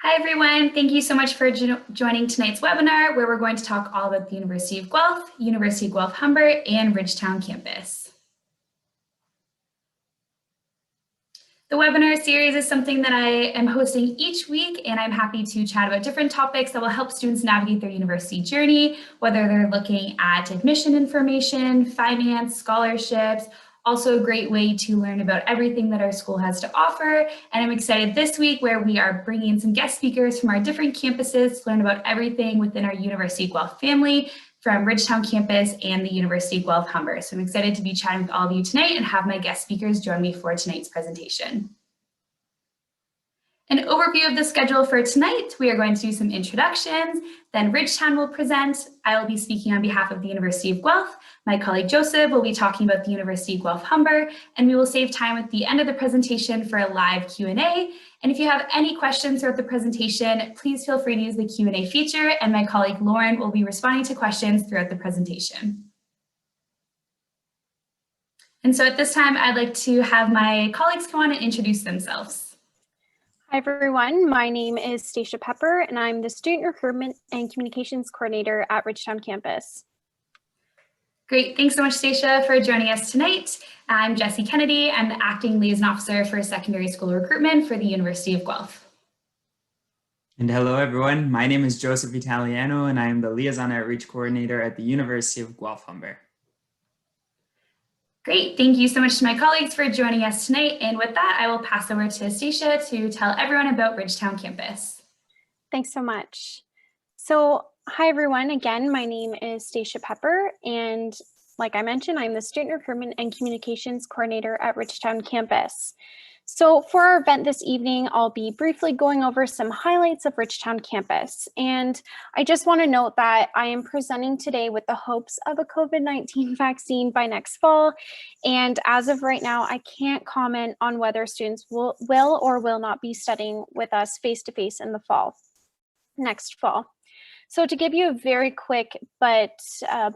Hi, everyone. Thank you so much for joining tonight's webinar, where we're going to talk all about the University of Guelph, University of Guelph-Humber, and Ridgetown Campus. The webinar series is something that I am hosting each week, and I'm happy to chat about different topics that will help students navigate their university journey, whether they're looking at admission information, finance, scholarships, also a great way to learn about everything that our school has to offer. And I'm excited this week where we are bringing in some guest speakers from our different campuses to learn about everything within our University of Guelph family from Ridgetown Campus and the University of Guelph-Humber. So I'm excited to be chatting with all of you tonight and have my guest speakers join me for tonight's presentation. An overview of the schedule for tonight: we are going to do some introductions, then Ridgetown will present. I will be speaking on behalf of the University of Guelph. My colleague Joseph will be talking about the University of Guelph-Humber, and we will save time at the end of the presentation for a live Q&A. And if you have any questions throughout the presentation, please feel free to use the Q&A feature, and my colleague Lauren will be responding to questions throughout the presentation. And so at this time, I'd like to have my colleagues come on and introduce themselves. Hi everyone, my name is Stacia Pepper and I'm the Student Recruitment and Communications Coordinator at Ridgetown Campus. Great, thanks so much Stacia for joining us tonight. I'm Jessie Kennedy, I'm the Acting Liaison Officer for Secondary School Recruitment for the University of Guelph. And hello everyone, my name is Joseph Italiano and I am the Liaison Outreach Coordinator at the University of Guelph-Humber. Great, thank you so much to my colleagues for joining us tonight. And with that, I will pass over to Stacia to tell everyone about Ridgetown Campus. Thanks so much. So, hi everyone, again, my name is Stacia Pepper, and like I mentioned, I'm the Student Recruitment and Communications Coordinator at Ridgetown Campus. So for our event this evening, I'll be briefly going over some highlights of Ridgetown Campus. And I just want to note that I am presenting today with the hopes of a COVID-19 vaccine by next fall. And as of right now, I can't comment on whether students will or will not be studying with us face-to-face in the next fall. So to give you a very quick but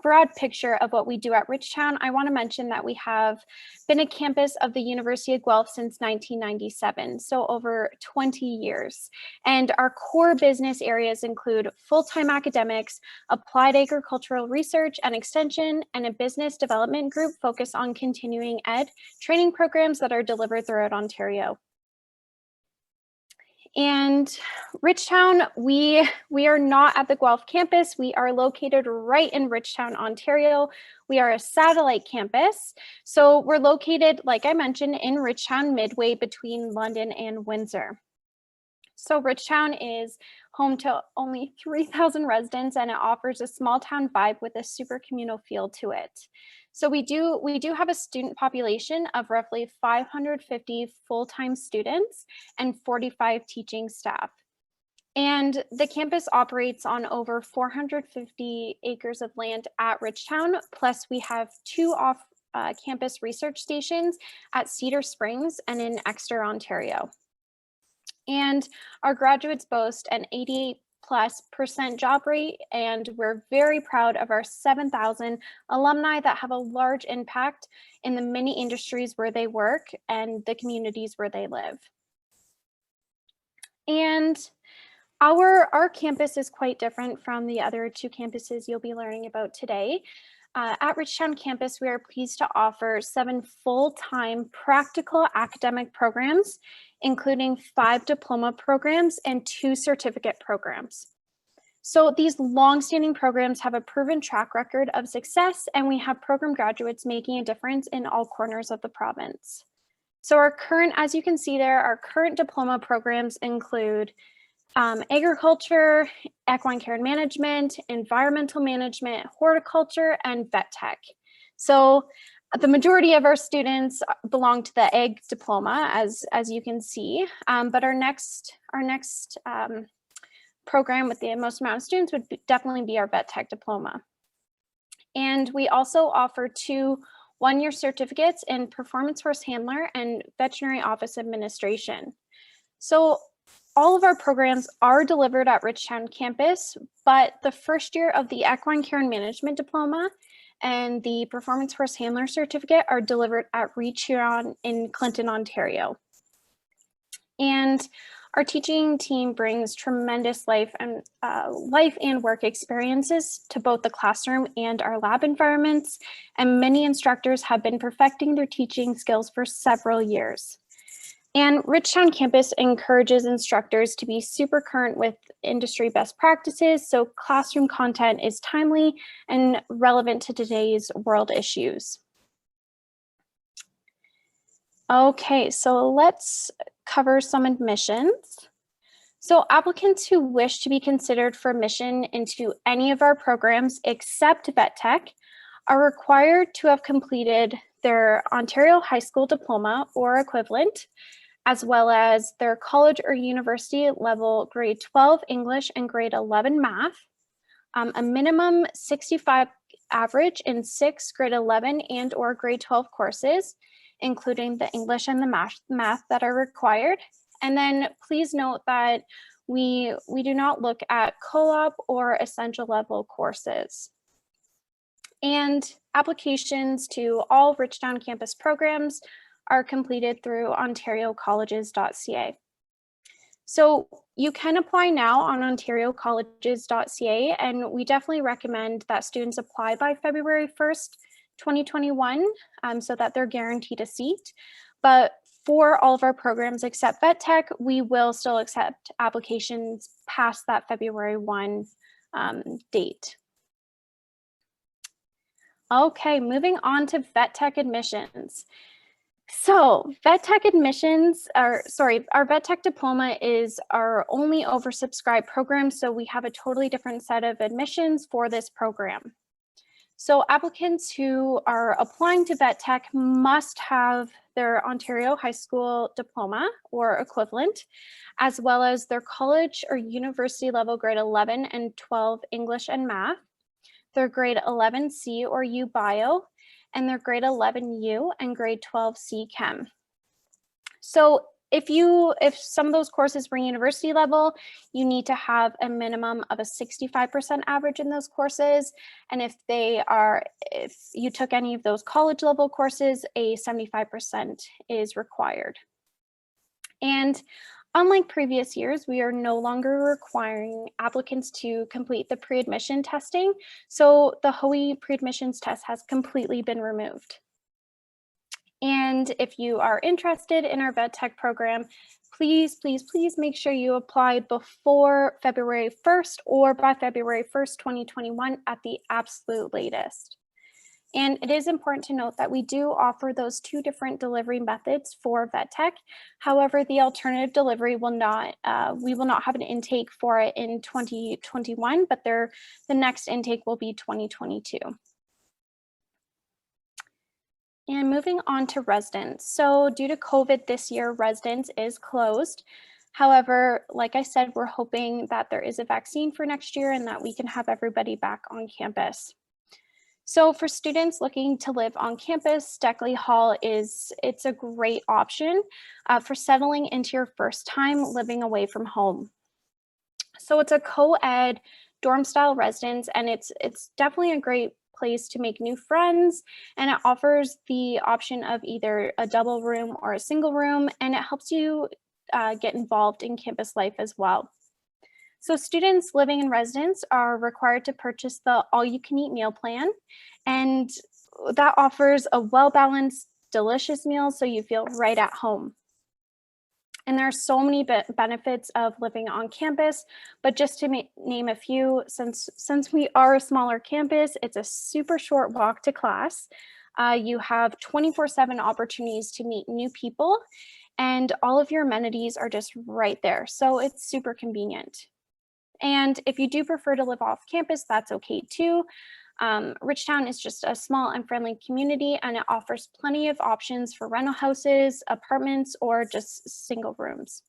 broad picture of what we do at Ridgetown, I want to mention that we have been a campus of the University of Guelph since 1997, so over 20 years. And our core business areas include full-time academics, applied agricultural research and extension, and a business development group focused on continuing ed training programs that are delivered throughout Ontario. And Ridgetown, we are not at the Guelph campus. We are located right in Ridgetown, Ontario. We are a satellite campus. So we're located, like I mentioned, in Ridgetown, midway between London and Windsor. So Ridgetown is home to only 3,000 residents, and it offers a small town vibe with a super communal feel to it. So we do have a student population of roughly 550 full-time students and 45 teaching staff. And the campus operates on over 450 acres of land at Ridgetown, plus we have two off-campus research stations at Cedar Springs and in Exeter, Ontario. And our graduates boast an 88+% job rate, and we're very proud of our 7,000 alumni that have a large impact in the many industries where they work and the communities where they live. And our campus is quite different from the other two campuses you'll be learning about today. At Ridgetown Campus, we are pleased to offer 7 full-time practical academic programs, including 5 diploma programs and 2 certificate programs. So these long-standing programs have a proven track record of success, and we have program graduates making a difference in all corners of the province. So our current, as you can see there, our current diploma programs include agriculture, equine care and management, environmental management, horticulture, and vet tech. So the majority of our students belong to the ag diploma, as you can see, but our next program with the most amount of students would definitely be our vet tech diploma. And we also offer 2 one-year certificates in performance horse handler and veterinary office administration. So all of our programs are delivered at Ridgetown Campus, but the first year of the Equine Care and Management Diploma and the Performance Horse Handler Certificate are delivered at Ridgetown in Clinton, Ontario. And Our teaching team brings tremendous life and work experiences to both the classroom and our lab environments, and many instructors have been perfecting their teaching skills for several years. And Ridgetown Campus encourages instructors to be super current with industry best practices, so classroom content is timely and relevant to today's world issues. Okay, so let's cover some admissions. So applicants who wish to be considered for admission into any of our programs except Vet Tech are required to have completed their Ontario High School Diploma or equivalent, as well as their college or university level grade 12 English and grade 11 math, a minimum 65 average in 6 grade 11 and or grade 12 courses, including the English and the math that are required. And then please note that we do not look at co-op or essential level courses. And applications to all Ridgetown Campus programs are completed through ontariocolleges.ca. So you can apply now on ontariocolleges.ca, and we definitely recommend that students apply by February 1st, 2021, so that they're guaranteed a seat. But for all of our programs except Vet Tech, we will still accept applications past that February 1 date. Okay, moving on to Vet Tech admissions. So Vet Tech admissions, our Vet Tech Diploma is our only oversubscribed program, so we have a totally different set of admissions for this program. So applicants who are applying to Vet Tech must have their Ontario High School Diploma or equivalent, as well as their college or university level grade 11 and 12 English and math, their grade 11 C or U Bio, and their grade 11 U and grade 12 C Chem. So if some of those courses were university level, you need to have a minimum of a 65% average in those courses. And if you took any of those college level courses, a 75% is required. And unlike previous years, we are no longer requiring applicants to complete the pre-admission testing. So the HOE pre-admissions test has completely been removed. And if you are interested in our Vet Tech program, please make sure you apply before February 1st or by February 1st, 2021 at the absolute latest. And it is important to note that we do offer those 2 different delivery methods for Vet Tech. However, the alternative delivery will not, we will not have an intake for it in 2021, but the next intake will be 2022. And moving on to residence. So due to COVID this year, residence is closed. However, like I said, we're hoping that there is a vaccine for next year and that we can have everybody back on campus. So for students looking to live on campus, Steckley Hall it's a great option for settling into your first time living away from home. So it's a co-ed dorm style residence, and it's definitely a great place to make new friends, and it offers the option of either a double room or a single room, and it helps you get involved in campus life as well. So students living in residence are required to purchase the all-you-can-eat meal plan, and that offers a well-balanced, delicious meal so you feel right at home. And there are so many benefits of living on campus, but just to name a few, since we are a smaller campus, it's a super short walk to class. You have 24/7 opportunities to meet new people, and all of your amenities are just right there. So it's super convenient. And if you do prefer to live off campus, that's okay too. Ridgetown is just a small and friendly community, and it offers plenty of options for rental houses, apartments, or just single rooms.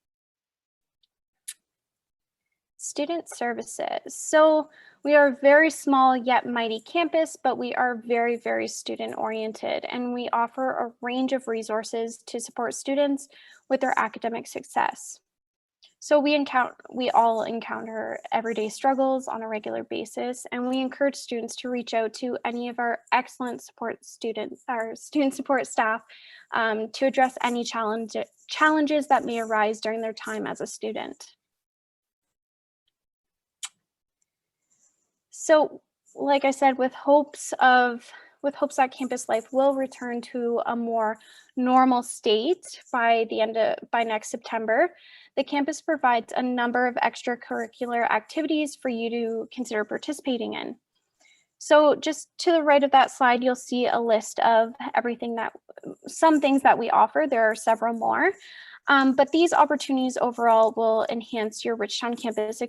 Student services. So we are a very small yet mighty campus, but we are very, very student oriented, and we offer a range of resources to support students with their academic success. So we all encounter everyday struggles on a regular basis, and we encourage students to reach out to any of our excellent student support staff to address any challenges that may arise during their time as a student. So, like I said, with hopes that campus life will return to a more normal state by next September, the campus provides a number of extracurricular activities for you to consider participating in. So just to the right of that slide, you'll see a list of some things that we offer. There are several more, but these opportunities overall will enhance your Ridgetown Campus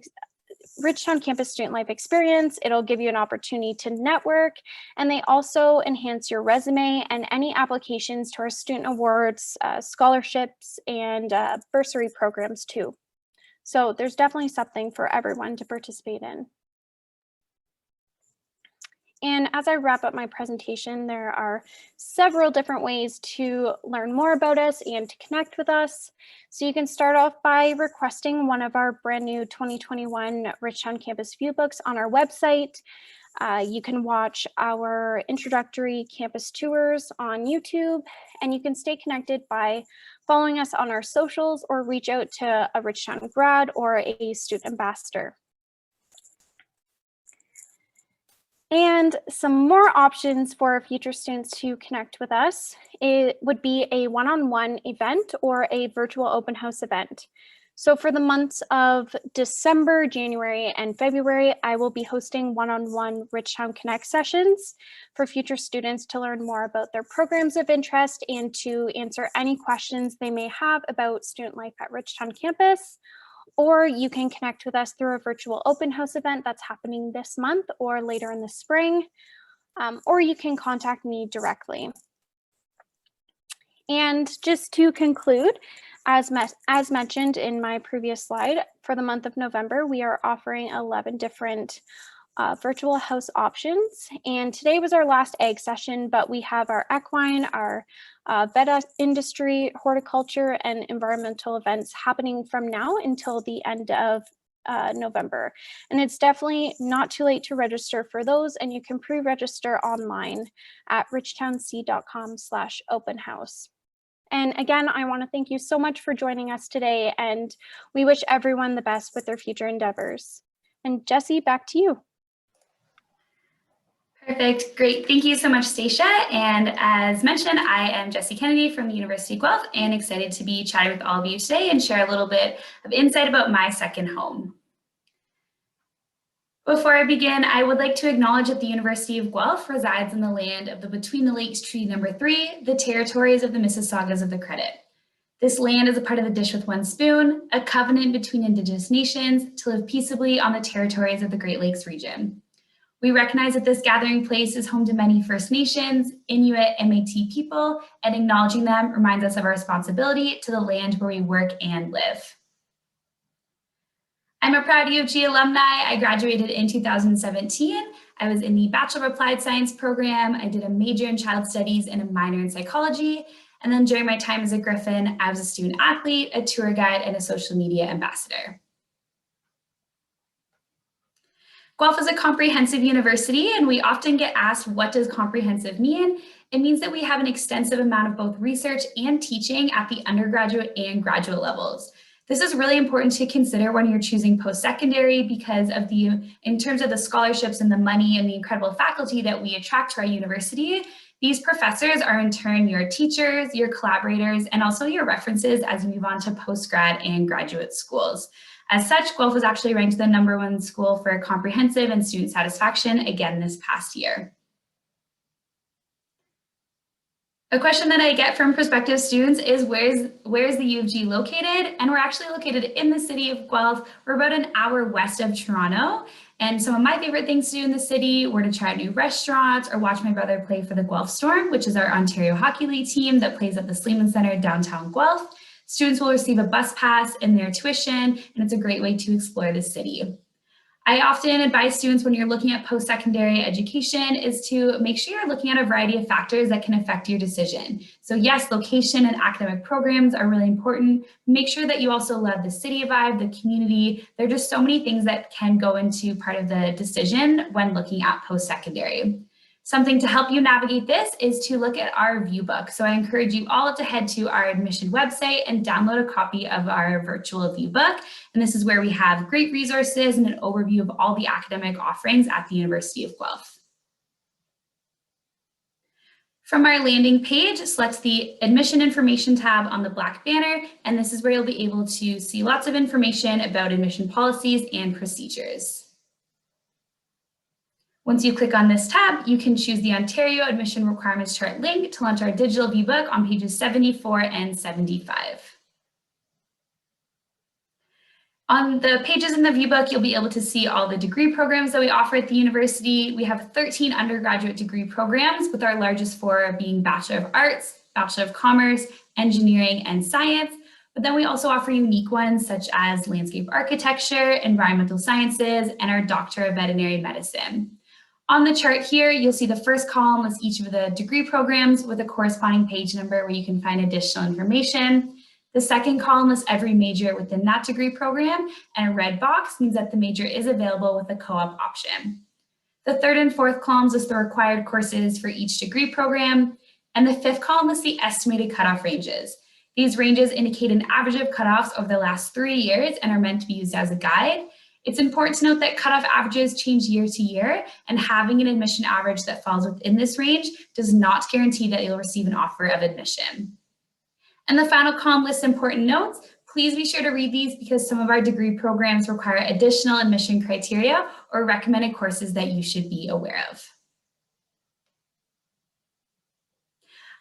student life experience. It'll give you an opportunity to network, and they also enhance your resume and any applications to our student awards, scholarships, and bursary programs too. So there's definitely something for everyone to participate in. And as I wrap up my presentation, there are several different ways to learn more about us and to connect with us. So you can start off by requesting one of our brand new 2021 Ridgetown Campus Viewbooks on our website. You can watch our introductory campus tours on YouTube, and you can stay connected by following us on our socials or reach out to a Ridgetown grad or a student ambassador. And some more options for future students to connect with us, it would be a one-on-one event or a virtual open house event. So for the months of December, January, and February, I will be hosting one-on-one Ridgetown Connect sessions for future students to learn more about their programs of interest and to answer any questions they may have about student life at Ridgetown Campus. Or you can connect with us through a virtual open house event that's happening this month or later in the spring, or you can contact me directly. And just to conclude, as mentioned in my previous slide, for the month of November, we are offering 11 different virtual house options. And today was our last ag session, but we have our equine, our vet industry, horticulture, and environmental events happening from now until the end of November. And it's definitely not too late to register for those, and you can pre-register online at ridgetownc.com/open house. And again, I want to thank you so much for joining us today, and we wish everyone the best with their future endeavors. And Jessie, back to you. Perfect. Great. Thank you so much, Stacia. And as mentioned, I am Jessie Kennedy from the University of Guelph and excited to be chatting with all of you today and share a little bit of insight about my second home. Before I begin, I would like to acknowledge that the University of Guelph resides in the land of the Between the Lakes Treaty Number 3, the territories of the Mississaugas of the Credit. This land is a part of the Dish with One Spoon, a covenant between Indigenous nations to live peaceably on the territories of the Great Lakes region. We recognize that this gathering place is home to many First Nations, Inuit, and Métis people, and acknowledging them reminds us of our responsibility to the land where we work and live. I'm a proud U of G alumni. I graduated in 2017. I was in the Bachelor of Applied Science program. I did a major in child studies and a minor in psychology. And then during my time as a Griffin, I was a student athlete, a tour guide, and a social media ambassador. Guelph is a comprehensive university, and we often get asked, what does comprehensive mean? It means that we have an extensive amount of both research and teaching at the undergraduate and graduate levels. This is really important to consider when you're choosing post-secondary because of in terms of the scholarships and the money and the incredible faculty that we attract to our university, these professors are in turn your teachers, your collaborators, and also your references as you move on to post-grad and graduate schools. As such, Guelph was actually ranked the #1 school for comprehensive and student satisfaction again this past year. A question that I get from prospective students is where's the U of G located? And we're actually located in the city of Guelph. We're about an hour west of Toronto. And some of my favorite things to do in the city were to try new restaurants or watch my brother play for the Guelph Storm, which is our Ontario Hockey League team that plays at the Sleeman Centre downtown Guelph. Students will receive a bus pass in their tuition, and it's a great way to explore the city. I often advise students when you're looking at post-secondary education is to make sure you're looking at a variety of factors that can affect your decision. So yes, location and academic programs are really important. Make sure that you also love the city vibe, the community. There are just so many things that can go into part of the decision when looking at post-secondary. Something to help you navigate this is to look at our view book. So I encourage you all to head to our admission website and download a copy of our virtual view book. And this is where we have great resources and an overview of all the academic offerings at the University of Guelph. From our landing page, select the Admission Information tab on the black banner, and this is where you'll be able to see lots of information about admission policies and procedures. Once you click on this tab, you can choose the Ontario Admission Requirements Chart link to launch our digital view book on pages 74 and 75. On the pages in the view book, you'll be able to see all the degree programs that we offer at the university. We have 13 undergraduate degree programs, with our largest four being Bachelor of Arts, Bachelor of Commerce, Engineering, and Science. But then we also offer unique ones such as Landscape Architecture, Environmental Sciences, and our Doctor of Veterinary Medicine. On the chart here, you'll see the first column lists each of the degree programs with a corresponding page number where you can find additional information. The second column lists every major within that degree program, and a red box means that the major is available with a co-op option. The third and fourth columns list the required courses for each degree program, and the fifth column lists the estimated cutoff ranges. These ranges indicate an average of cutoffs over the last 3 years and are meant to be used as a guide. It's important to note that cutoff averages change year to year, and having an admission average that falls within this range does not guarantee that you'll receive an offer of admission. And the final column lists important notes. Please be sure to read these because some of our degree programs require additional admission criteria or recommended courses that you should be aware of.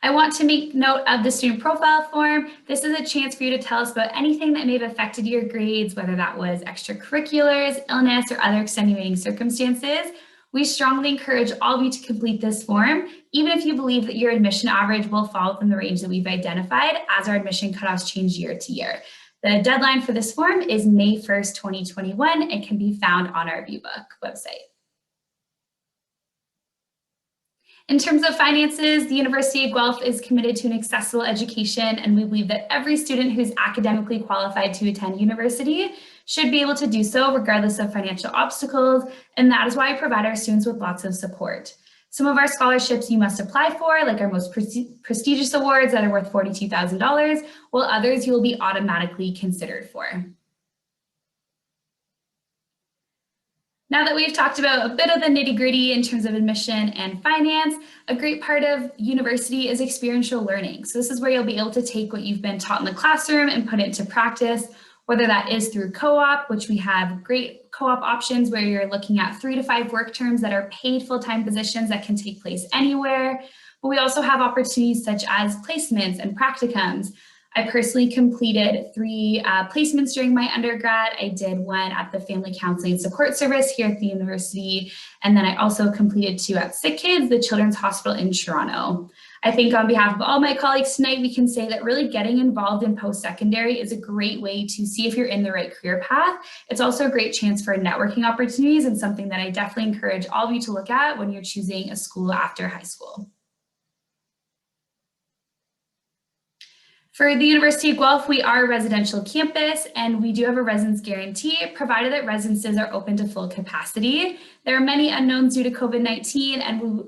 I want to make note of the student profile form. This is a chance for you to tell us about anything that may have affected your grades, whether that was extracurriculars, illness, or other extenuating circumstances. We strongly encourage all of you to complete this form, even if you believe that your admission average will fall within the range that we've identified as our admission cutoffs change year to year. The deadline for this form is May 1st, 2021, and can be found on our ViewBook website. In terms of finances, the University of Guelph is committed to an accessible education, and we believe that every student who's academically qualified to attend university should be able to do so regardless of financial obstacles, and that is why we provide our students with lots of support. Some of our scholarships you must apply for, like our most prestigious awards that are worth $42,000, while others you will be automatically considered for. Now that we've talked about a bit of the nitty-gritty in terms of admission and finance, a great part of university is experiential learning. So this is where you'll be able to take what you've been taught in the classroom and put it into practice, whether that is through co-op, which we have great co-op options where you're looking at 3 to 5 work terms that are paid full-time positions that can take place anywhere. But we also have opportunities such as placements and practicums. I personally completed 3 placements during my undergrad. I did one at the Family Counseling and Support Service here at the university, and then I also completed 2 at Sick Kids, the Children's Hospital in Toronto. I think on behalf of all my colleagues tonight, we can say that really getting involved in post-secondary is a great way to see if you're in the right career path. It's also a great chance for networking opportunities and something that I definitely encourage all of you to look at when you're choosing a school after high school. For the University of Guelph, we are a residential campus, and we do have a residence guarantee, provided that residences are open to full capacity. There are many unknowns due to COVID-19,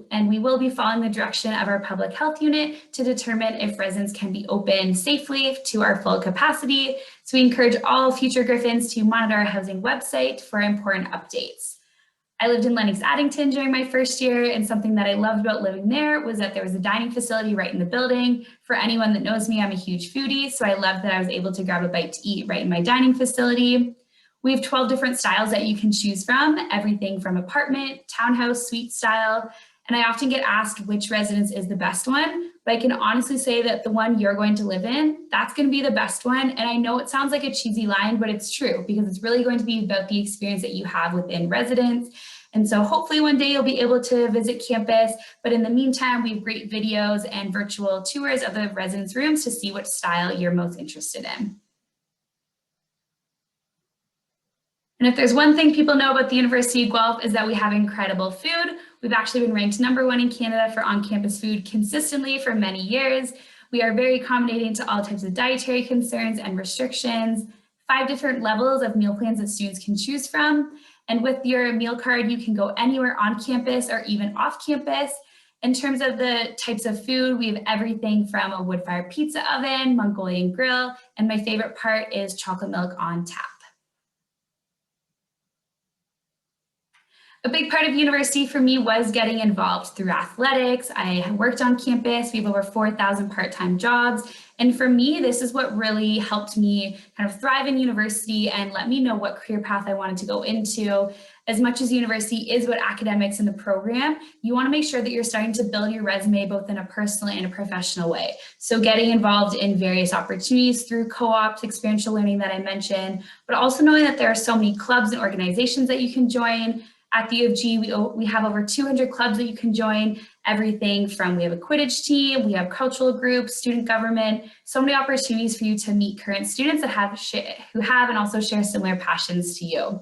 and we will be following the direction of our public health unit to determine if residents can be opened safely to our full capacity. So we encourage all future Griffins to monitor our housing website for important updates. I lived in Lennox Addington during my first year, and something that I loved about living there was that there was a dining facility right in the building. For anyone that knows me, I'm a huge foodie, so I loved that I was able to grab a bite to eat right in my dining facility. We have 12 different styles that you can choose from, everything from apartment, townhouse, suite style, and I often get asked which residence is the best one, but I can honestly say that the one you're going to live in, that's going to be the best one. And I know it sounds like a cheesy line, but it's true because it's really going to be about the experience that you have within residence. And so hopefully one day you'll be able to visit campus, but in the meantime, we have great videos and virtual tours of the residence rooms to see which style you're most interested in. And if there's one thing people know about the University of Guelph is that we have incredible food. We've actually been ranked #1 in Canada for on-campus food consistently for many years. We are very accommodating to all types of dietary concerns and restrictions, 5 different levels of meal plans that students can choose from. And with your meal card, you can go anywhere on campus or even off campus. In terms of the types of food, we have everything from a wood-fired pizza oven, Mongolian grill, and my favorite part is chocolate milk on tap. A big part of university for me was getting involved through athletics. I worked on campus. We have over 4,000 part-time jobs. And for me, this is what really helped me kind of thrive in university and let me know what career path I wanted to go into. As much as university is about academics in the program, you want to make sure that you're starting to build your resume both in a personal and a professional way. So getting involved in various opportunities through co-ops, experiential learning that I mentioned, but also knowing that there are so many clubs and organizations that you can join. At the U of G, we have over 200 clubs that you can join, everything from we have a Quidditch team, we have cultural groups, student government, so many opportunities for you to meet current students that who have and also share similar passions to you.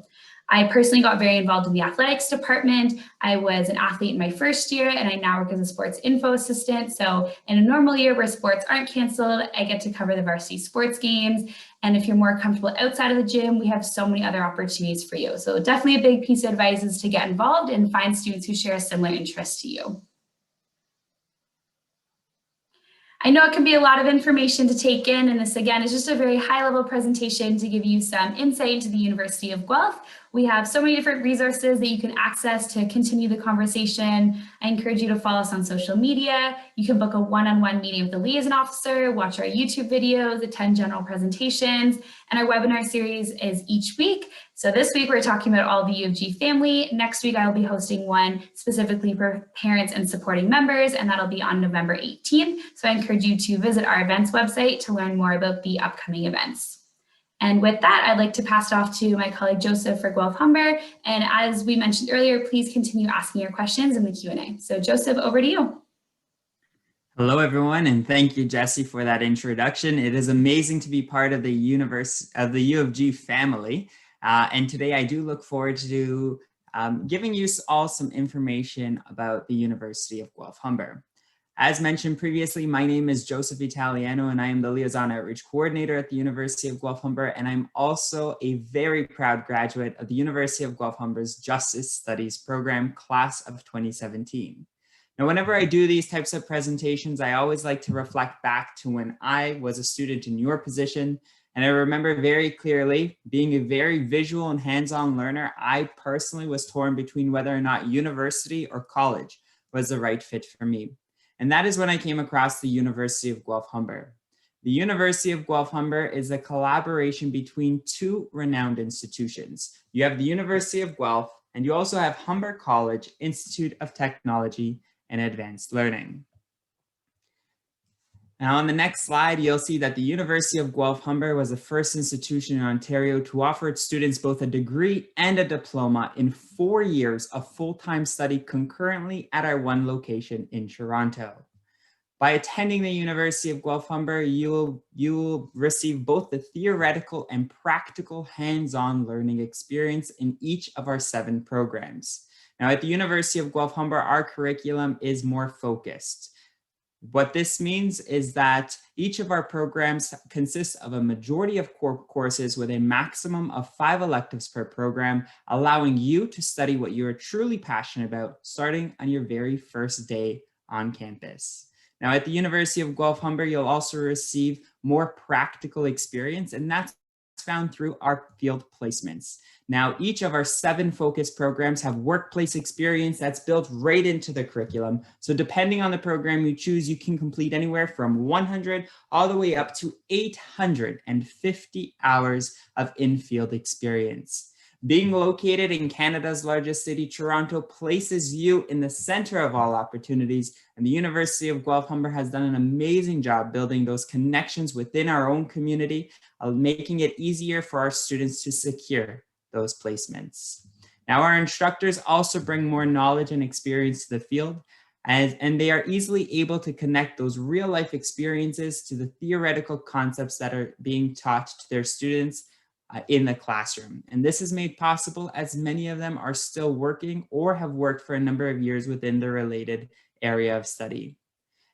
I personally got very involved in the athletics department. I was an athlete in my first year and I now work as a sports info assistant. So in a normal year where sports aren't canceled, I get to cover the varsity sports games. And if you're more comfortable outside of the gym, we have so many other opportunities for you. So definitely a big piece of advice is to get involved and find students who share a similar interest to you. I know it can be a lot of information to take in, and this again is just a very high-level presentation to give you some insight into the University of Guelph. We have so many different resources that you can access to continue the conversation. I encourage you to follow us on social media. You can book a one-on-one meeting with the liaison officer, watch our YouTube videos, attend general presentations, and our webinar series is each week. So this week we're talking about all the U of G family. Next week I will be hosting one specifically for parents and supporting members, and that'll be on November 18th. So I encourage you to visit our events website to learn more about the upcoming events. And with that, I'd like to pass it off to my colleague Joseph for Guelph Humber. And as we mentioned earlier, please continue asking your questions in the Q&A. So Joseph, over to you. Hello, everyone, and thank you, Jessie, for that introduction. It is amazing to be part of the U of G family. And today I do look forward to giving you all some information about the University of Guelph Humber. As mentioned previously, my name is Joseph Italiano, and I am the Liaison Outreach Coordinator at the University of Guelph Humber, and I'm also a very proud graduate of the University of Guelph Humber's Justice Studies program, class of 2017. Now, whenever I do these types of presentations, I always like to reflect back to when I was a student in your position. And I remember very clearly, being a very visual and hands-on learner, I personally was torn between whether or not university or college was the right fit for me. And that is when I came across the University of Guelph Humber. The University of Guelph Humber is a collaboration between 2 renowned institutions. You have the University of Guelph, and you also have Humber College Institute of Technology and Advanced Learning. Now on the next slide, you'll see that the University of Guelph Humber was the first institution in Ontario to offer its students both a degree and a diploma in 4 years of full-time study concurrently at our one location in Toronto. By attending the University of Guelph Humber, you will receive both the theoretical and practical hands-on learning experience in each of our 7 programs. Now at the University of Guelph Humber, our curriculum is more focused. What this means is that each of our programs consists of a majority of core courses with a maximum of 5 electives per program, allowing you to study what you are truly passionate about, starting on your very first day on campus. Now at the University of Guelph Humber, you'll also receive more practical experience, and that's found through our field placements. Now, each of our 7 focus programs have workplace experience that's built right into the curriculum. So depending on the program you choose, you can complete anywhere from 100 all the way up to 850 hours of in-field experience. Being located in Canada's largest city, Toronto, places you in the center of all opportunities, and the University of Guelph Humber has done an amazing job building those connections within our own community, making it easier for our students to secure those placements. Now, our instructors also bring more knowledge and experience to the field, and they are easily able to connect those real-life experiences to the theoretical concepts that are being taught to their students, in the classroom. And this is made possible as many of them are still working or have worked for a number of years within the related area of study.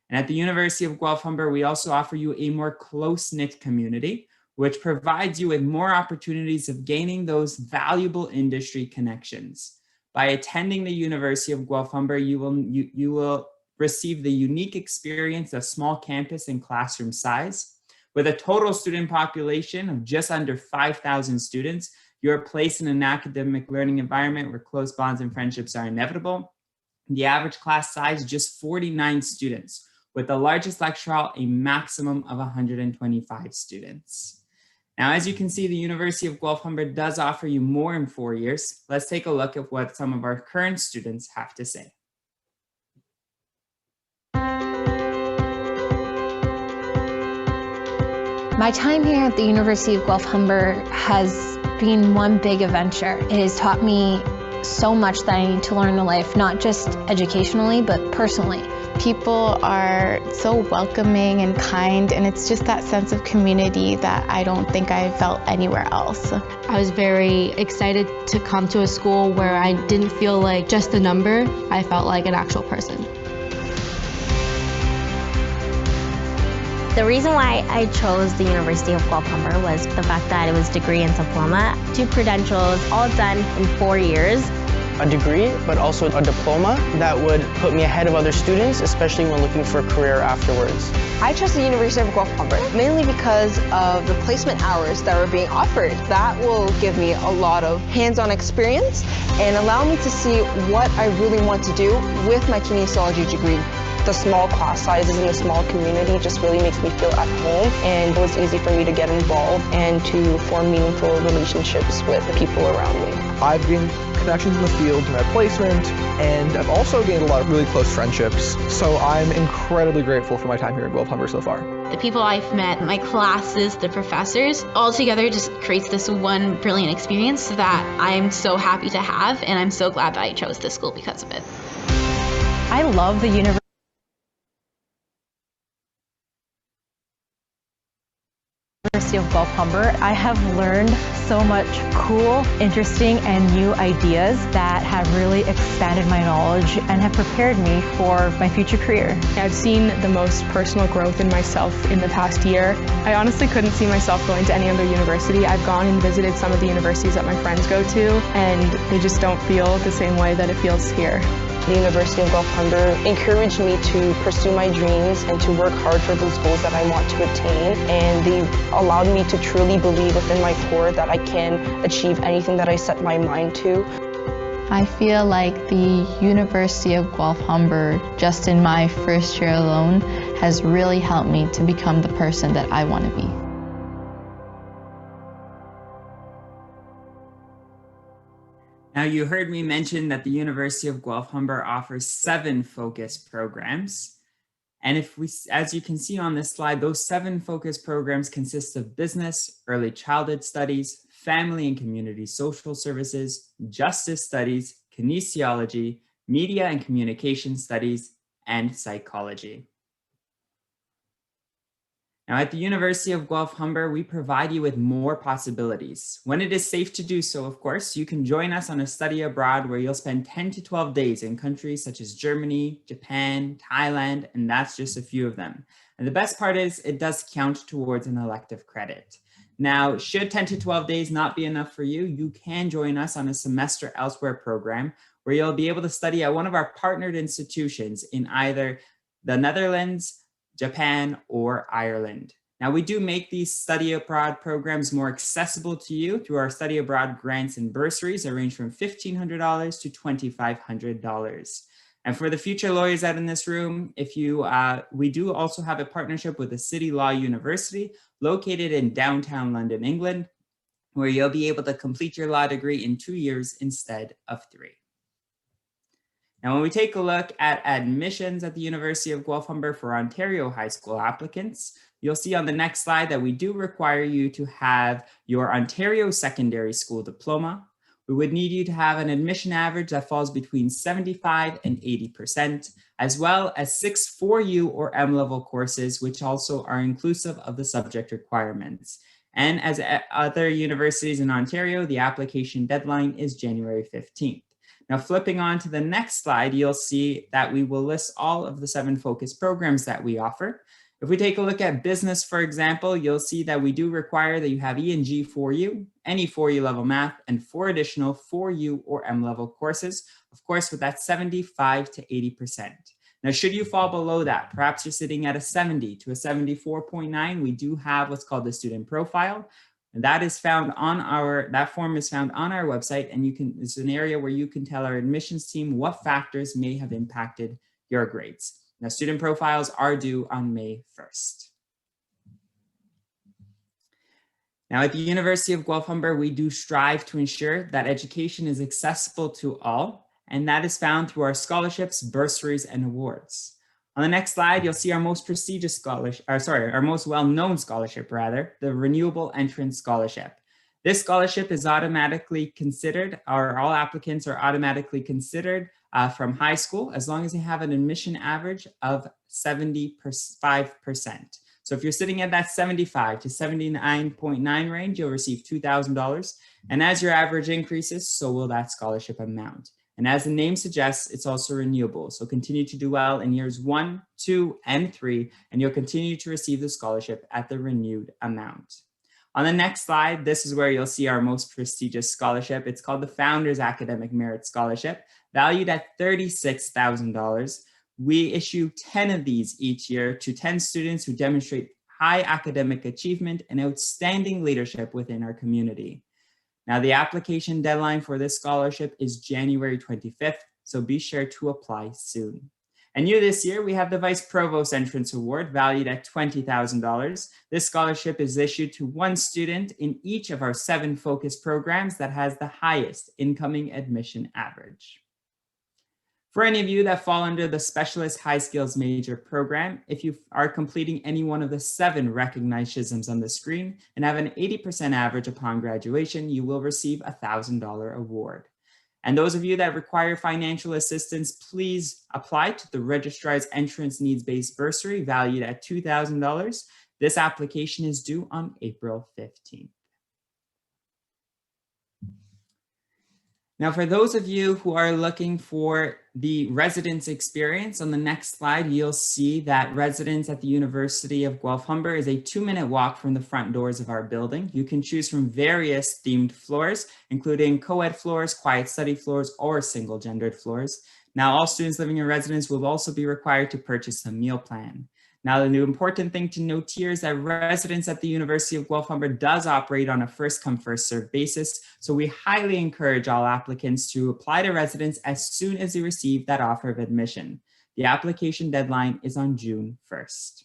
And at the University of Guelph Humber, we also offer you a more close-knit community, which provides you with more opportunities of gaining those valuable industry connections. By attending the University of Guelph Humber, you will receive the unique experience of small campus and classroom size. With a total student population of just under 5,000 students, you're placed in an academic learning environment where close bonds and friendships are inevitable. The average class size, just 49 students, with the largest lecture hall, a maximum of 125 students. Now, as you can see, the University of Guelph Humber does offer you more in 4 years. Let's take a look at what some of our current students have to say. My time here at the University of Guelph Humber has been one big adventure. It has taught me so much that I need to learn in life, not just educationally, but personally. People are so welcoming and kind, and it's just that sense of community that I don't think I felt anywhere else. I was very excited to come to a school where I didn't feel like just a number. I felt like an actual person. The reason why I chose the University of Guelph Humber was the fact that it was degree and diploma, 2 credentials, all done in 4 years. A degree, but also a diploma that would put me ahead of other students, especially when looking for a career afterwards. I chose the University of Guelph Humber mainly because of the placement hours that were being offered. That will give me a lot of hands-on experience and allow me to see what I really want to do with my kinesiology degree. The small class sizes in the small community just really makes me feel at home, and it was easy for me to get involved and to form meaningful relationships with the people around me. I've gained connections in the field through my placement, and I've also gained a lot of really close friendships. So I'm incredibly grateful for my time here at Guelph Humber so far. The people I've met, my classes, the professors, all together just creates this one brilliant experience that I'm so happy to have, and I'm so glad that I chose this school because of it. I love the University of Guelph Humber. I have learned so much cool, interesting, and new ideas that have really expanded my knowledge and have prepared me for my future career. I've seen the most personal growth in myself in the past year. I honestly couldn't see myself going to any other university. I've gone and visited some of the universities that my friends go to, and they just don't feel the same way that it feels here. The University of Guelph Humber encouraged me to pursue my dreams and to work hard for those goals that I want to attain, and they allowed me to truly believe within my core that I can achieve anything that I set my mind to. I feel like the University of Guelph Humber, just in my first year alone, has really helped me to become the person that I want to be. Now, you heard me mention that the University of Guelph Humber offers 7 focus programs. And as you can see on this slide, those 7 focus programs consist of business, early childhood studies, family and community social services, justice studies, kinesiology, media and communication studies, and psychology. Now, at the University of Guelph Humber, we provide you with more possibilities. When it is safe to do so, of course, you can join us on a study abroad where you'll spend 10 to 12 days in countries such as Germany, Japan, Thailand, and that's just a few of them. And the best part is it does count towards an elective credit. Now, should 10 to 12 days not be enough for you, you can join us on a semester elsewhere program where you'll be able to study at one of our partnered institutions in either the Netherlands, Japan, or Ireland. Now, we do make these study abroad programs more accessible to you through our study abroad grants and bursaries that range from $1,500 to $2,500. And for the future lawyers out in this room, we do also have a partnership with the City Law University located in downtown London, England, where you'll be able to complete your law degree in 2 years instead of 3. Now, when we take a look at admissions at the University of Guelph Humber for Ontario high school applicants, you'll see on the next slide that we do require you to have your Ontario secondary school diploma. We would need you to have an admission average that falls between 75 and 80%, as well as 6 4U or M-level courses, which also are inclusive of the subject requirements. And as other universities in Ontario, the application deadline is January 15th. Now, flipping on to the next slide, you'll see that we will list all of the 7 focus programs that we offer. If we take a look at business, for example, you'll see that we do require that you have E&G 4U, any 4U level math, and 4 additional 4U or M level courses, of course, with that 75 to 80%. Now, should you fall below that, perhaps you're sitting at a 70 to a 74.9, we do have what's called the student profile. And that is found on that form is found on our website, and it's an area where you can tell our admissions team what factors may have impacted your grades. Now, student profiles are due on May 1st. Now, at the University of Guelph Humber, we do strive to ensure that education is accessible to all, and that is found through our scholarships, bursaries, and awards. On the next slide, you'll see our most prestigious scholarship, our most well-known scholarship, rather, the Renewable Entrance Scholarship. This scholarship is automatically considered, or all applicants are automatically considered from high school, as long as they have an admission average of 75%. So if you're sitting at that 75 to 79.9 range, you'll receive $2,000. And as your average increases, so will that scholarship amount. And as the name suggests, it's also renewable. So continue to do well in years 1, 2, and 3, and you'll continue to receive the scholarship at the renewed amount. On the next slide, this is where you'll see our most prestigious scholarship. It's called the Founders Academic Merit Scholarship, valued at $36,000. We issue 10 of these each year to 10 students who demonstrate high academic achievement and outstanding leadership within our community. Now, the application deadline for this scholarship is January 25th, so be sure to apply soon. And new this year, we have the Vice Provost Entrance Award valued at $20,000. This scholarship is issued to 1 student in each of our 7 focus programs that has the highest incoming admission average. For any of you that fall under the Specialist High Skills Major program, if you are completing any one of the 7 recognized SHSMs on the screen and have an 80% average upon graduation, you will receive a $1,000 award. And those of you that require financial assistance, please apply to the Registrar's Entrance Needs-Based Bursary valued at $2,000. This application is due on April 15th. Now, for those of you who are looking for the residence experience, on the next slide, you'll see that residence at the University of Guelph Humber is a 2-minute walk from the front doors of our building. You can choose from various themed floors, including co-ed floors, quiet study floors, or single-gendered floors. Now, all students living in residence will also be required to purchase a meal plan. Now, the new important thing to note here is that residence at the University of Guelph Humber does operate on a first-come, first-served basis, so we highly encourage all applicants to apply to residence as soon as they receive that offer of admission. The application deadline is on June 1st.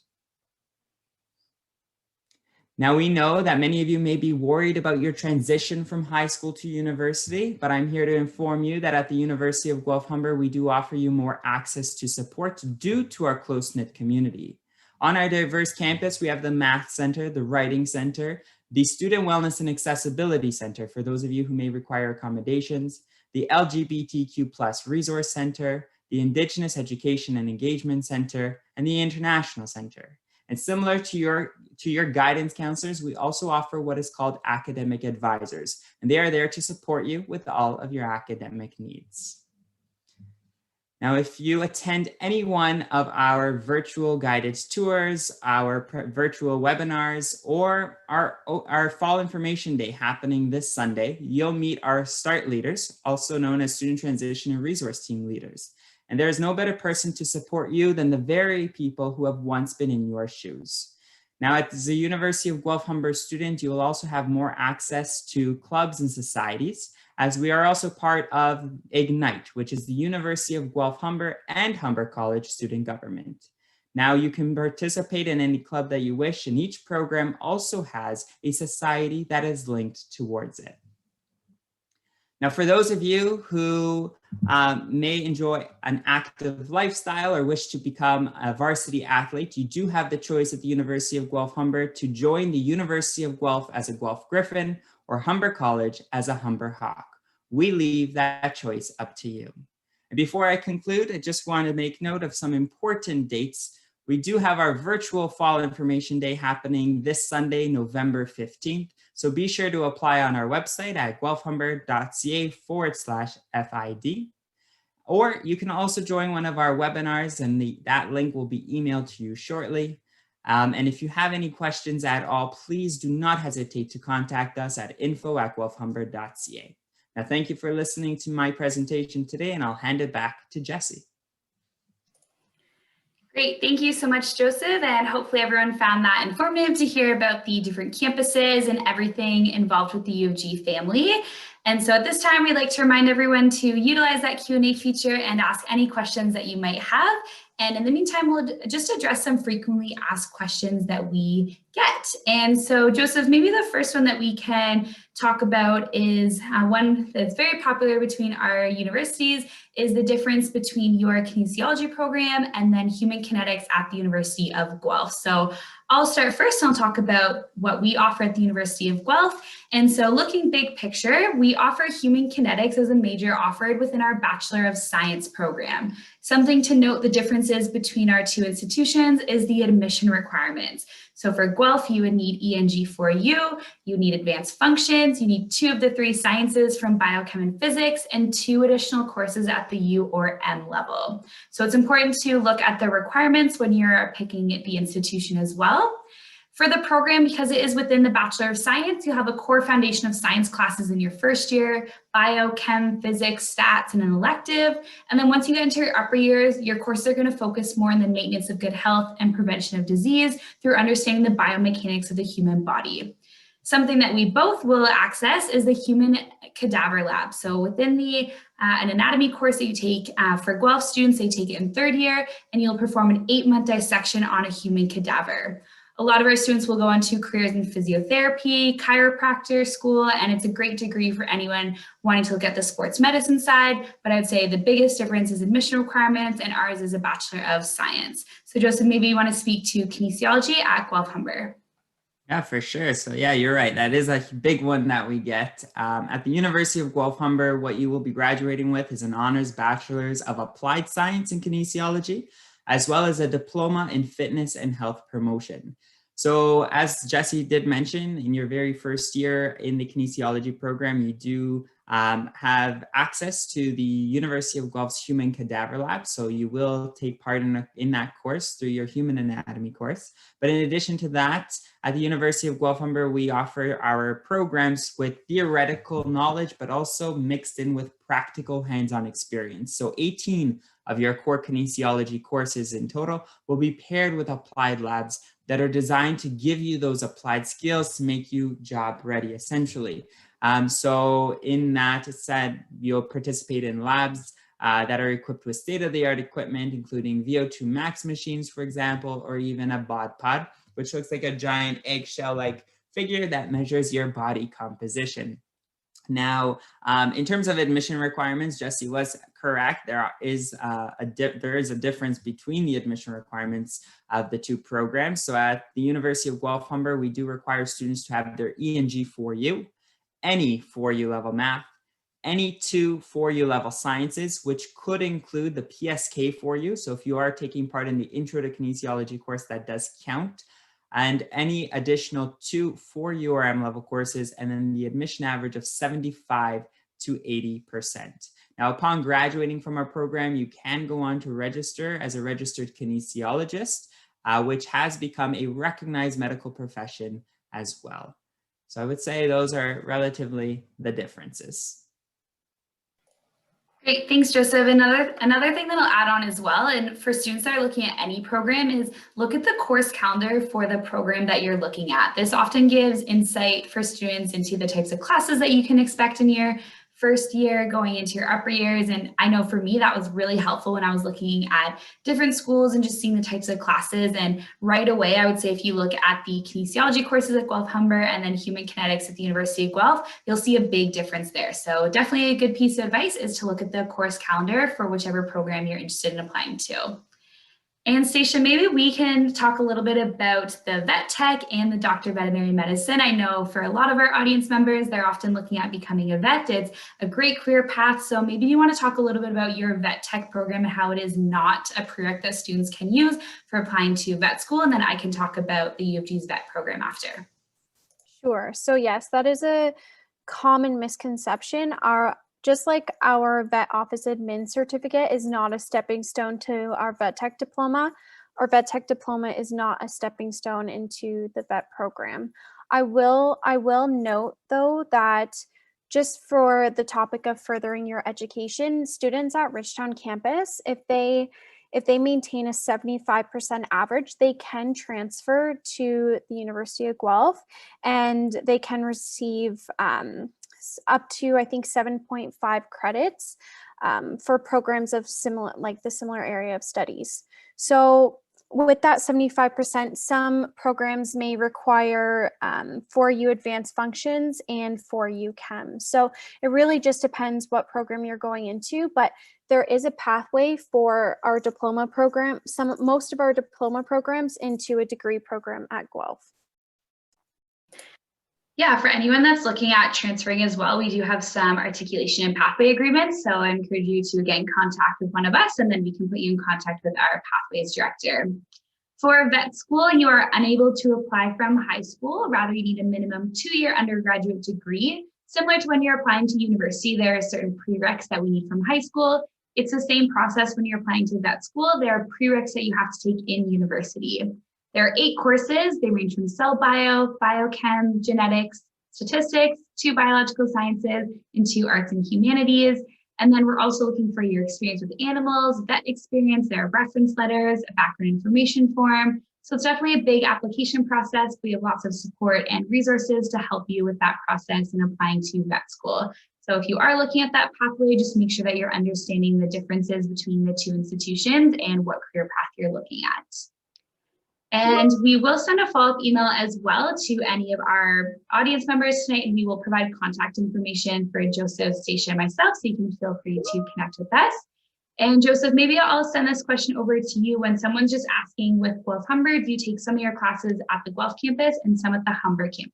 Now, we know that many of you may be worried about your transition from high school to university, but I'm here to inform you that at the University of Guelph Humber, we do offer you more access to support due to our close-knit community. On our diverse campus, we have the Math Center, the Writing Center, the Student Wellness and Accessibility Center, for those of you who may require accommodations, the LGBTQ+ Resource Center, the Indigenous Education and Engagement Center, and the International Center. And similar to your guidance counselors, we also offer what is called academic advisors, and they are there to support you with all of your academic needs. Now, if you attend any one of our virtual guided tours, our virtual webinars, or our Fall Information Day happening this Sunday, you'll meet our START leaders, also known as Student Transition and Resource Team leaders. And there is no better person to support you than the very people who have once been in your shoes. Now, as the University of Guelph Humber student, you will also have more access to clubs and societies, as we are also part of IGNITE, which is the University of Guelph Humber and Humber College student government. Now, you can participate in any club that you wish, and each program also has a society that is linked towards it. Now, for those of you who may enjoy an active lifestyle or wish to become a varsity athlete, you do have the choice at the University of Guelph Humber to join the University of Guelph as a Guelph Griffin or Humber College as a Humber Hawk. We leave that choice up to you. And before I conclude, I just want to make note of some important dates. we do have our virtual Fall Information Day happening this Sunday, November 15th. So be sure to apply on our website at guelphumber.ca/FID. Or you can also join one of our webinars, and that link will be emailed to you shortly. And if you have any questions at all, please do not hesitate to contact us at info@guelphumber.ca. Now, thank you for listening to my presentation today, and I'll hand it back to Jessie. Great, thank you so much, Joseph, and hopefully everyone found that informative to hear about the different campuses and everything involved with the U of G family. And so at this time, we'd like to remind everyone to utilize that Q&A feature and ask any questions that you might have. And in the meantime, we'll just address some frequently asked questions that we get. And so, Joseph, maybe the first one that we can talk about is one that's very popular between our universities is the difference between your kinesiology program and then human kinetics at the University of Guelph. So I'll start first and I'll talk about what we offer at the University of Guelph. And so looking big picture, we offer human kinetics as a major offered within our Bachelor of Science program. Something to note the differences between our two institutions is the admission requirements. So for Guelph, you would need ENG4U, you need advanced functions, you need 2 of the 3 sciences from biochem and physics, and 2 additional courses at the U or M level. So it's important to look at the requirements when you're picking the institution as well. For the program, because it is within the Bachelor of Science, you have a core foundation of science classes in your first year, bio, chem, physics, stats, and an elective. And then once you get into your upper years, your courses are going to focus more on the maintenance of good health and prevention of disease through understanding the biomechanics of the human body. Something that we both will access is the human cadaver lab. So within an anatomy course that you take for Guelph students, they take it in 3rd year, and you'll perform an 8-month dissection on a human cadaver. A lot of our students will go on to careers in physiotherapy, chiropractor school, and it's a great degree for anyone wanting to look at the sports medicine side. But I would say the biggest difference is admission requirements, and ours is a Bachelor of Science. So Joseph, maybe you want to speak to kinesiology at Guelph Humber. Yeah, for sure. So yeah, you're right. That is a big one that we get. At the University of Guelph Humber, what you will be graduating with is an honors bachelor's of applied science in kinesiology, as well as a diploma in fitness and health promotion. So as Jessie did mention, in your very first year in the kinesiology program, you do have access to the University of Guelph's Human Cadaver Lab. So you will take part in that course through your human anatomy course. But in addition to that, at the University of Guelph Humber, we offer our programs with theoretical knowledge, but also mixed in with practical hands-on experience. So 18 of your core kinesiology courses in total will be paired with applied labs that are designed to give you those applied skills to make you job ready, essentially. So in that said, you'll participate in labs that are equipped with state-of-the-art equipment, including VO2 max machines, for example, or even a bod pod, which looks like a giant eggshell-like figure that measures your body composition. Now, in terms of admission requirements, Jessie was correct. There is a difference between the admission requirements of the 2 programs. So at the University of Guelph Humber, we do require students to have their ENG4U, any 4U level math, any 2 4U level sciences, which could include the PSK 4U. So if you are taking part in the Intro to Kinesiology course, that does count. And any additional 2 4U or M level courses, and then the admission average of 75 to 80%. Now, upon graduating from our program, you can go on to register as a registered kinesiologist, which has become a recognized medical profession as well. So I would say those are relatively the differences. Great, thanks, Joseph. Another thing that I'll add on as well, and for students that are looking at any program, is look at the course calendar for the program that you're looking at. This often gives insight for students into the types of classes that you can expect in your first year going into your upper years. And I know for me, that was really helpful when I was looking at different schools and just seeing the types of classes. And right away, I would say if you look at the kinesiology courses at Guelph Humber and then human kinetics at the University of Guelph, you'll see a big difference there. So definitely a good piece of advice is to look at the course calendar for whichever program you're interested in applying to. And Stacia, maybe we can talk a little bit about the vet tech and the doctor of veterinary medicine. I know for a lot of our audience members, they're often looking at becoming a vet. It's a great career path. So maybe you want to talk a little bit about your vet tech program and how it is not a prereq that students can use for applying to vet school. And then I can talk about the U of G's vet program after. Sure. So yes, that is a common misconception. Just like our vet office admin certificate is not a stepping stone to our vet tech diploma, our vet tech diploma is not a stepping stone into the vet program. I will note though that just for the topic of furthering your education, students at Ridgetown Campus, if they maintain a 75% average, they can transfer to the University of Guelph and they can receive up to, I think, 7.5 credits for programs of similar area of studies. So with that 75%, some programs may require 4U advanced functions and 4U chem. So it really just depends what program you're going into, but there is a pathway for our diploma program, most of our diploma programs into a degree program at Guelph. Yeah, for anyone that's looking at transferring as well, we do have some articulation and pathway agreements. So I encourage you to get in contact with one of us and then we can put you in contact with our pathways director. For vet school, you are unable to apply from high school. Rather, you need a minimum 2-year undergraduate degree. Similar to when you're applying to university, there are certain prereqs that we need from high school. It's the same process when you're applying to vet school. There are prereqs that you have to take in university. There are 8 courses. They range from cell bio, biochem, genetics, statistics, to biological sciences, and to arts and humanities. And then we're also looking for your experience with animals, vet experience. There are reference letters, a background information form. So it's definitely a big application process. We have lots of support and resources to help you with that process and applying to vet school. So if you are looking at that pathway, just make sure that you're understanding the differences between the 2 institutions and what career path you're looking at. And we will send a follow-up email as well to any of our audience members tonight, and we will provide contact information for Joseph, Stacia, and myself, so you can feel free to connect with us. And Joseph, maybe I'll send this question over to you. When someone's just asking with Guelph Humber, do you take some of your classes at the Guelph campus and some at the Humber campus?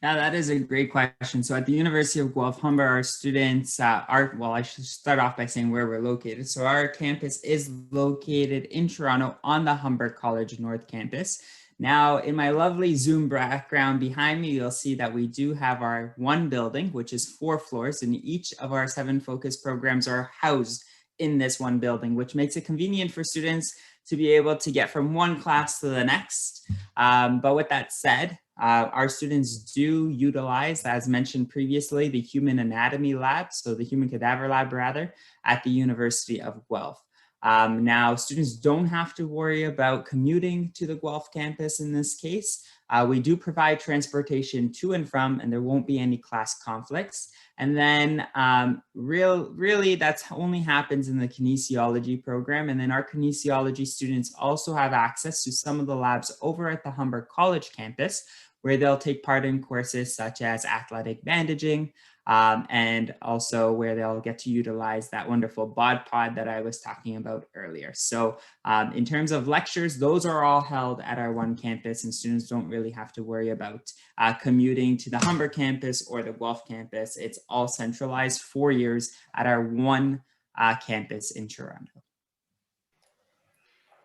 Yeah, that is a great question. So at the University of Guelph Humber, our students well, I should start off by saying where we're located. So our campus is located in Toronto on the Humber College North Campus. Now, in my lovely Zoom background behind me, you'll see that we do have our one building, which is 4 floors, and each of our 7 focus programs are housed in this one building, which makes it convenient for students to be able to get from one class to the next. But with that said, our students do utilize, as mentioned previously, the human anatomy lab, so the human cadaver lab rather, at the University of Guelph. Now, students don't have to worry about commuting to the Guelph campus in this case. We do provide transportation to and from, and there won't be any class conflicts. And then really that's only happens in the kinesiology program. And then our kinesiology students also have access to some of the labs over at the Humber College campus, where they'll take part in courses such as athletic bandaging, and also where they'll get to utilize that wonderful bod pod that I was talking about earlier. So in terms of lectures, those are all held at our one campus, and students don't really have to worry about commuting to the Humber campus or the Guelph campus. It's all centralized 4 years at our one campus in Toronto.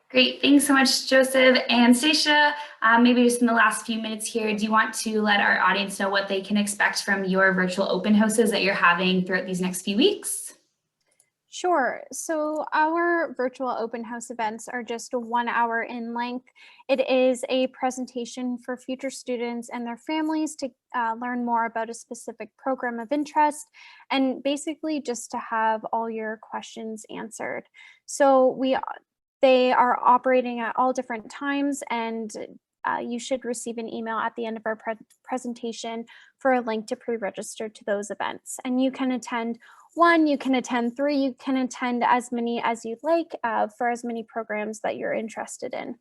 Great, thanks so much, Joseph. And Stacia, maybe just in the last few minutes here, do you want to let our audience know what they can expect from your virtual open houses that you're having throughout these next few weeks? Sure. So our virtual open house events are just 1 hour in length. It is a presentation for future students and their families to learn more about a specific program of interest, and basically just to have all your questions answered. So they are operating at all different times, and you should receive an email at the end of our presentation for a link to pre-register to those events. And you can attend 1, you can attend 3, you can attend as many as you'd like for as many programs that you're interested in.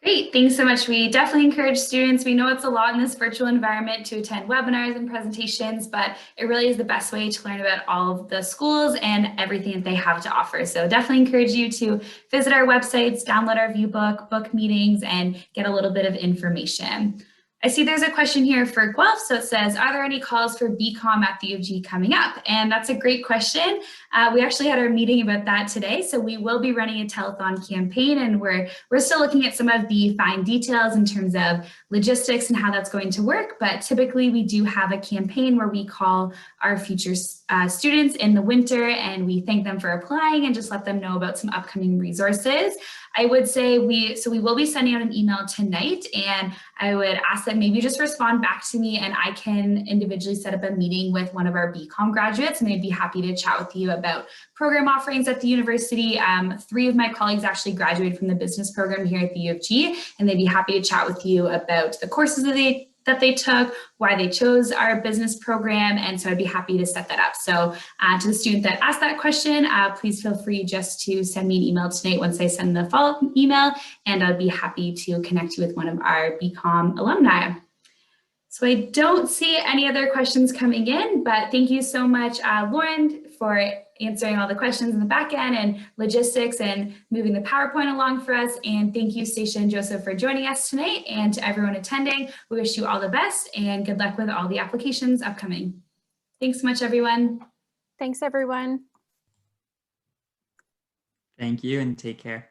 Great, thanks so much. We definitely encourage students. We know it's a lot in this virtual environment to attend webinars and presentations, but it really is the best way to learn about all of the schools and everything that they have to offer. So definitely encourage you to visit our websites, download our view book, book meetings, and get a little bit of information. I see there's a question here for Guelph. So it says, are there any calls for BCom at the U of G coming up? And that's a great question. We actually had our meeting about that today. So we will be running a telethon campaign, and we're still looking at some of the fine details in terms of logistics and how that's going to work. But typically we do have a campaign where we call our future students in the winter and we thank them for applying and just let them know about some upcoming resources. I would say we will be sending out an email tonight, and I would ask that maybe just respond back to me and I can individually set up a meeting with one of our BCom graduates, and they'd be happy to chat with you about program offerings at the university. 3 of my colleagues actually graduated from the business program here at the U of G, and they'd be happy to chat with you about the courses that they took, why they chose our business program, and so I'd be happy to set that up. So to the student that asked that question, please feel free just to send me an email tonight once I send the follow-up email, and I'd be happy to connect you with one of our BCom alumni. So I don't see any other questions coming in, but thank you so much, Lauren, for answering all the questions in the back end and logistics and moving the PowerPoint along for us. And thank you, Stacia and Joseph, for joining us tonight. And to everyone attending, we wish you all the best and good luck with all the applications upcoming. Thanks so much, everyone. Thanks, everyone. Thank you and take care.